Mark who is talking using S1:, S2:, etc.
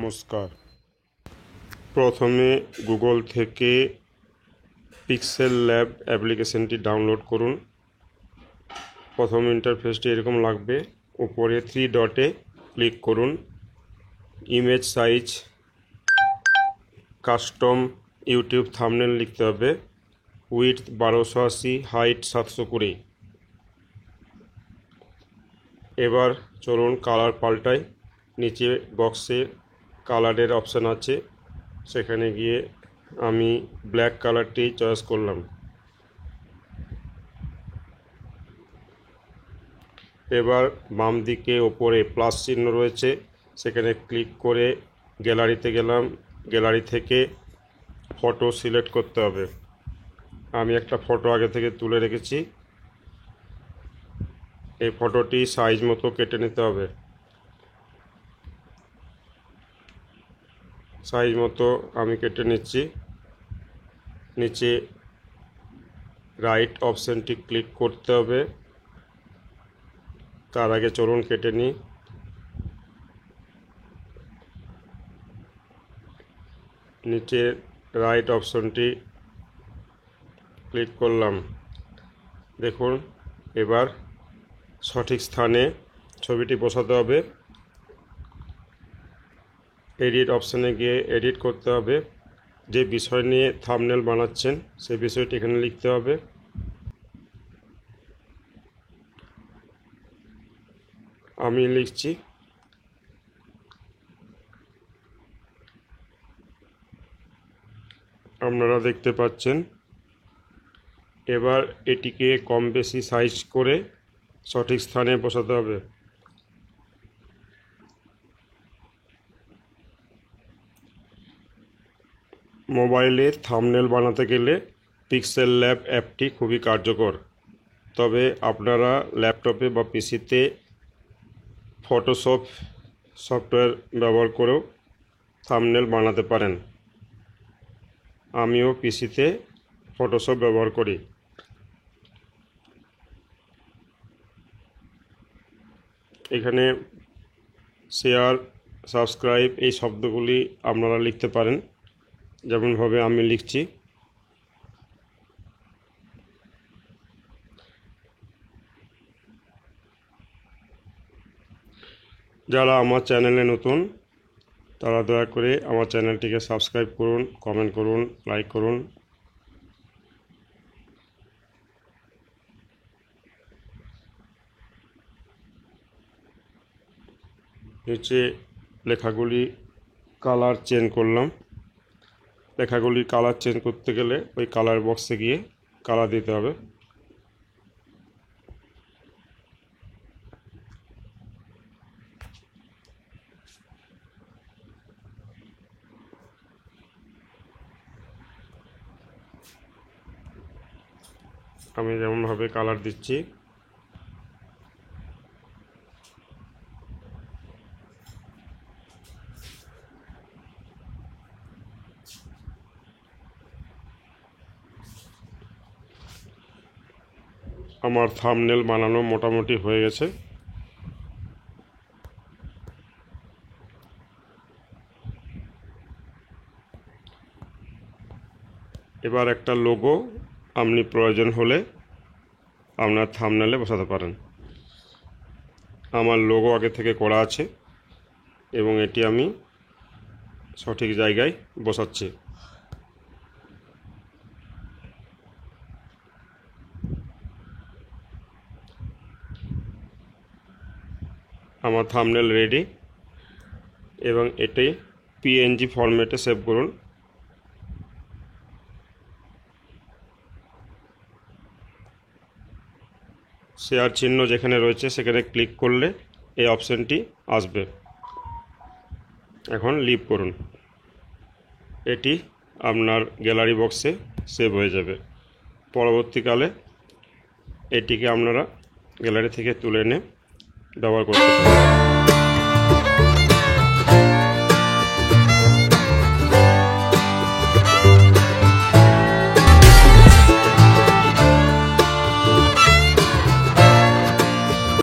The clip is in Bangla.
S1: নমস্কার। প্রথমে গুগল থেকে পিক্সেল ল্যাব অ্যাপ্লিকেশনটি ডাউনলোড করুন। প্রথম ইন্টারফেসটি এরকম লাগবে। উপরে 3 ডটে ক্লিক করুন। Image size custom YouTube thumbnail লিখতে হবে। Width 1280, height 720। এবার চলুন কালার পাল্টাই। নিচে বক্সে কালারের অপশান আছে, সেখানে গিয়ে আমি ব্ল্যাক কালারটি চয়েস করলাম। এবার বাম দিকে ওপরে প্লাস চিহ্ন রয়েছে, সেখানে ক্লিক করে গ্যালারিতে গেলাম। গ্যালারি থেকে ফটো সিলেক্ট করতে হবে। আমি একটা ফটো আগে থেকে তুলে রেখেছি। এই ফটোটি সাইজ মতো কেটে নিতে হবে। সাইজ মতো আমি কেটে নিচ্ছি। নিচে রাইট অপশানটি ক্লিক করতে হবে। তার আগে চলুন কেটে নিই। নিচে রাইট অপশনটি ক্লিক করলাম। দেখুন, এবার সঠিক স্থানে ছবিটি বসাতে হবে। এডিট অপশানে গিয়ে এডিট করতে হবে। যে বিষয় নিয়ে থাম্বনেল বানাচ্ছেন সেই বিষয়টি এখানে লিখতে হবে। আমি লিখছি আপনারা দেখতে পাচ্ছেন। এবার এটিকে কম বেশি সাইজ করে সঠিক স্থানে বসাতে হবে। মোবাইলে থাম্বনেল বানাতে গেলে পিক্সেল ল্যাব অ্যাপটি খুবই কার্যকর। তবে আপনারা ল্যাপটপে বা পিসিতে ফটোশপ সফটওয়্যার ব্যবহার করেও থাম্বনেল বানাতে পারেন। আমিও পিসিতে ফটোশপ ব্যবহার করি। এখানে শেয়ার, সাবস্ক্রাইব এই শব্দগুলি আপনারা লিখতে পারেন, যেমনভাবে আমি লিখছি। যারা আমার চ্যানেলে নতুন তারা দয়া করে আমার চ্যানেলটিকে সাবস্ক্রাইব করুন, কমেন্ট করুন, লাইক করুন। নিচে লেখাগুলি কালার চেঞ্জ করলাম। লেখাগুলির কালার চেঞ্জ করতে গেলে ওই কালার বক্সে গিয়ে কালার দিতে হবে। আমি যেমনভাবে কালার দিচ্ছি। আমার থাম্বনেল বানানো মোটামুটি হয়ে গেছে। এবার একটা লোগো আপনি প্রয়োজন হলে আপনার থাম্বনেলে বসাতে পারেন। আমার লোগো আগে থেকে করা আছে এবং এটি আমি সঠিক জায়গায় বসাচ্ছি। আমার থাম্বনেল রেডি এবং এটি পিএনজি ফরম্যাটে সেভ করুন। শেয়ার চিহ্ন যেখানে রয়েছে সেখানে ক্লিক করলে এই অপশানটি আসবে। এখন লিভ করুন। এটি আপনার গ্যালারি বক্সে সেভ হয়ে যাবে। পরবর্তীকালে এটিকে আপনারা গ্যালারি থেকে তুলে এনে ব্যবহার করতে পারেন।